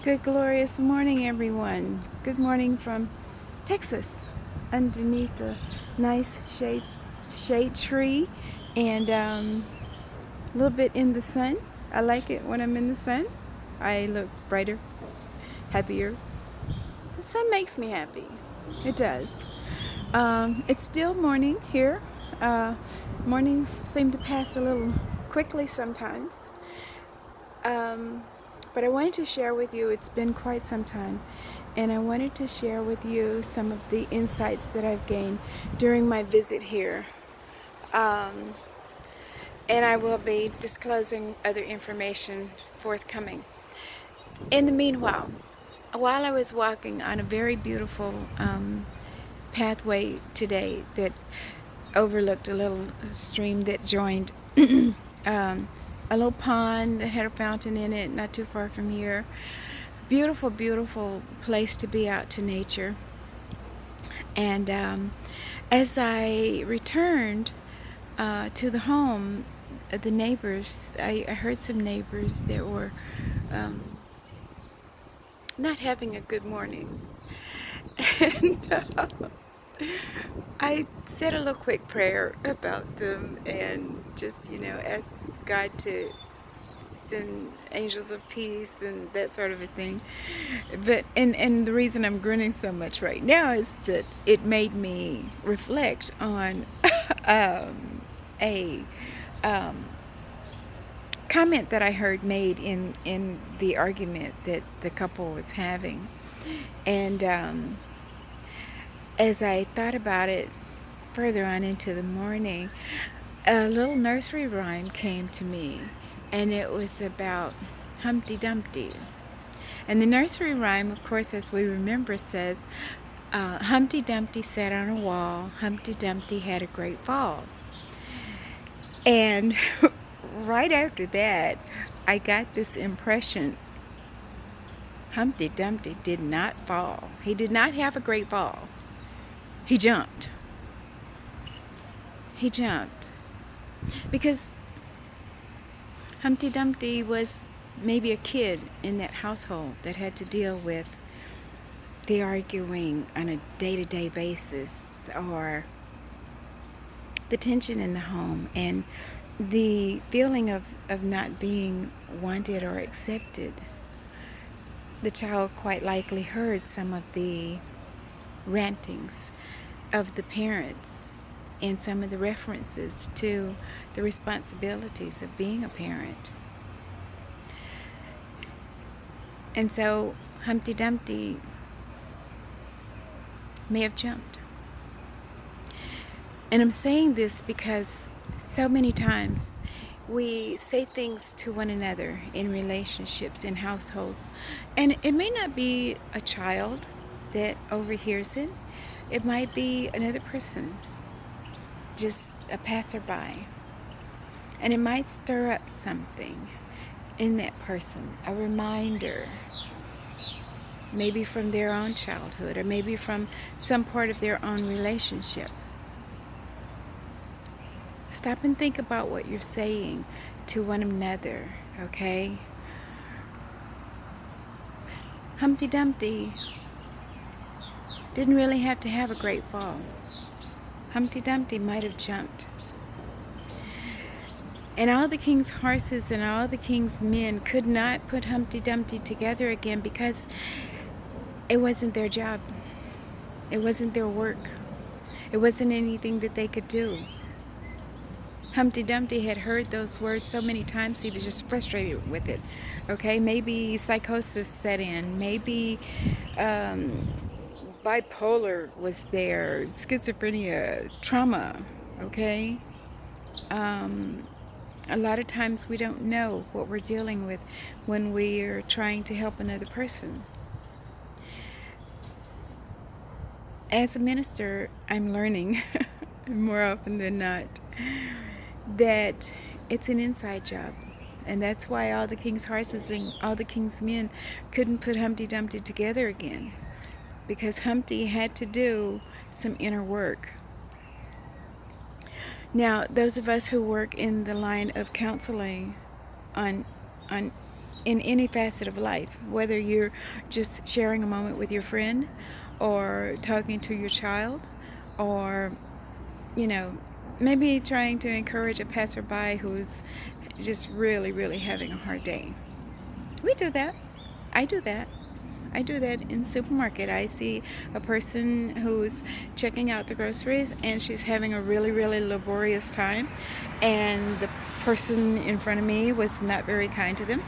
Good glorious morning, everyone. Good morning from Texas, underneath a nice shade tree, and a little bit in the sun. I like it when I'm in the sun. I look brighter, happier. The sun makes me happy. It does. It's still morning here. Mornings seem to pass a little quickly sometimes. But I wanted to share with you, it's been quite some time, and I wanted to share with you some of the insights that I've gained during my visit here. And I will be disclosing other information forthcoming. In the meanwhile, while I was walking on a very beautiful pathway today that overlooked a little stream that joined a little pond that had a fountain in it not too far from here. Beautiful, beautiful place to be out to nature. And as I returned to the home, the neighbors, I heard some neighbors that were not having a good morning. And I said a little quick prayer about them and just, asked God to send angels of peace and that sort of a thing. But and the reason I'm grinning so much right now is that it made me reflect on a comment that I heard made in the argument that the couple was having. And as I thought about it further on into the morning, a little nursery rhyme came to me, and it was about Humpty Dumpty. And the nursery rhyme, of course, as we remember, says, Humpty Dumpty sat on a wall, Humpty Dumpty had a great fall. And right after that, I got this impression, Humpty Dumpty did not fall. He did not have a great fall. He jumped. He jumped. Because Humpty Dumpty was maybe a kid in that household that had to deal with the arguing on a day-to-day basis, or the tension in the home and the feeling of not being wanted or accepted. The child quite likely heard some of the rantings of the parents and some of the references to the responsibilities of being a parent. And so Humpty Dumpty may have jumped. And I'm saying this because so many times we say things to one another in relationships, in households, and it may not be a child that overhears it. It might be another person, just a passerby, and it might stir up something in that person, a reminder, maybe from their own childhood or maybe from some part of their own relationship. Stop and think about what you're saying to one another, okay? Humpty Dumpty didn't really have to have a great fall. Humpty Dumpty might have jumped. And all the king's horses and all the king's men could not put Humpty Dumpty together again because it wasn't their job. It wasn't their work. It wasn't anything that they could do. Humpty Dumpty had heard those words so many times he was just frustrated with it. Okay, maybe psychosis set in. Maybe bipolar was there, schizophrenia, trauma. Okay. A lot of times we don't know what we're dealing with when we are trying to help another person. As a minister, I'm learning more often than not that it's an inside job. And that's why all the king's horses and all the king's men couldn't put Humpty Dumpty together again, because Humpty had to do some inner work. Now, those of us who work in the line of counseling on in any facet of life, whether you're just sharing a moment with your friend or talking to your child or, you know, maybe trying to encourage a passerby who's just really, really having a hard day. We do that. I do that. I do that in the supermarket. I see a person who's checking out the groceries and she's having a really, really laborious time, and the person in front of me was not very kind to them.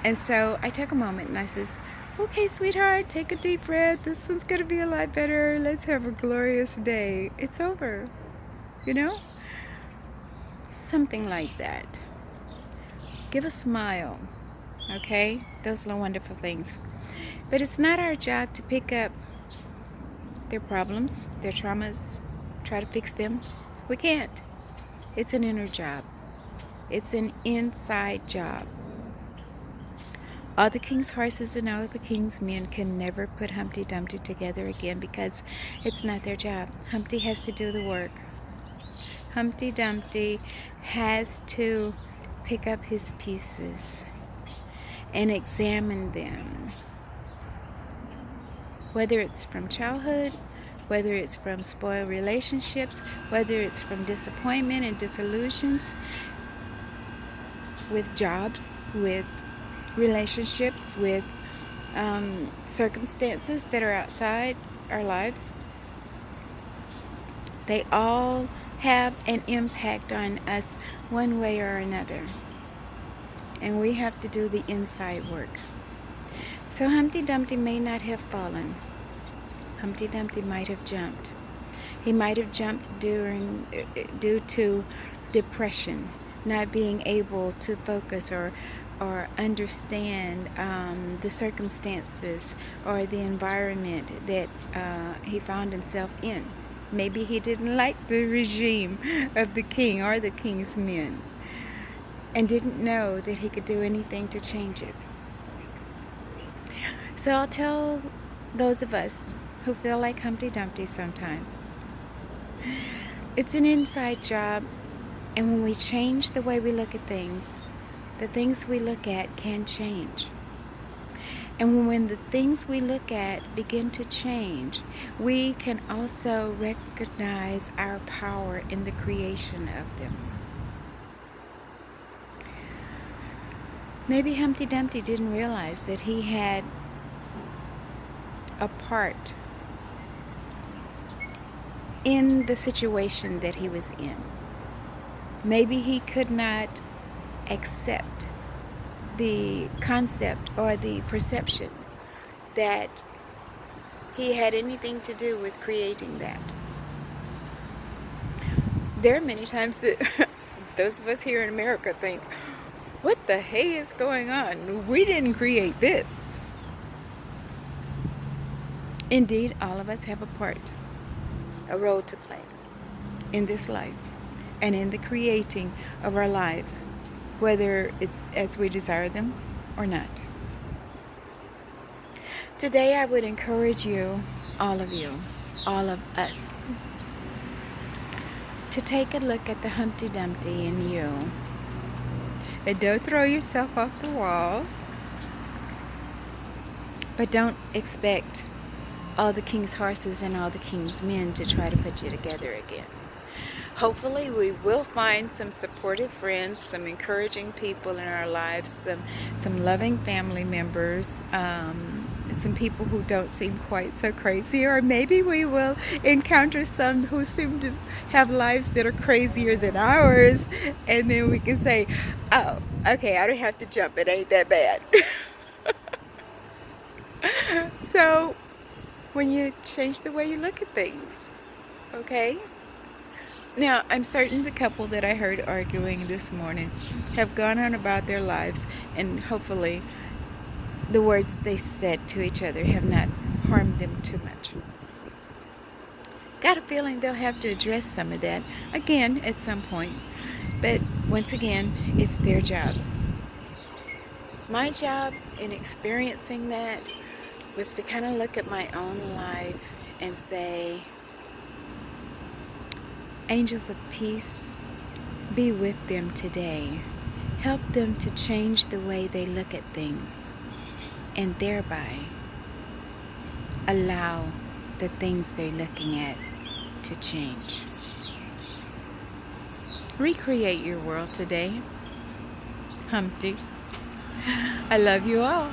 And so I take a moment and I says, okay, sweetheart, take a deep breath. This one's going to be a lot better. Let's have a glorious day. It's over. You know? Something like that. Give a smile. Okay? Those are wonderful things. But it's not our job to pick up their problems, their traumas, try to fix them. We can't. It's an inner job. It's an inside job. All the king's horses and all the king's men can never put Humpty Dumpty together again because it's not their job. Humpty has to do the work. Humpty Dumpty has to pick up his pieces and examine them. Whether it's from childhood, whether it's from spoiled relationships, whether it's from disappointment and disillusions with jobs, with relationships, with circumstances that are outside our lives, they all have an impact on us one way or another. And we have to do the inside work. So Humpty Dumpty may not have fallen. Humpty Dumpty might have jumped. He might have jumped due to depression, not being able to focus or understand the circumstances or the environment that he found himself in. Maybe he didn't like the regime of the king or the king's men and didn't know that he could do anything to change it. So I'll tell those of us who feel like Humpty Dumpty sometimes, it's an inside job, and when we change the way we look at things, the things we look at can change. And when the things we look at begin to change, we can also recognize our power in the creation of them. Maybe Humpty Dumpty didn't realize that he had a part in the situation that he was in. Maybe he could not accept the concept or the perception that he had anything to do with creating that. There are many times that those of us here in America think, what the hey is going on? We didn't create this. Indeed, all of us have a part, a role to play in this life and in the creating of our lives, whether it's as we desire them or not. Today I would encourage you, all of us, to take a look at the Humpty Dumpty in you. And don't throw yourself off the wall, but don't expect all the king's horses and all the king's men to try to put you together again. Hopefully we will find some supportive friends, some encouraging people in our lives, some loving family members, some people who don't seem quite so crazy, or maybe we will encounter some who seem to have lives that are crazier than ours, and then we can say, oh, okay, I don't have to jump, it ain't that bad. So when you change the way you look at things, okay? Now, I'm certain the couple that I heard arguing this morning have gone on about their lives, and hopefully the words they said to each other have not harmed them too much. Got a feeling they'll have to address some of that again at some point, but once again, it's their job. My job in experiencing that was to kind of look at my own life and say, angels of peace, be with them today. Help them to change the way they look at things, and thereby allow the things they're looking at to change. Recreate your world today, Humpty. I love you all.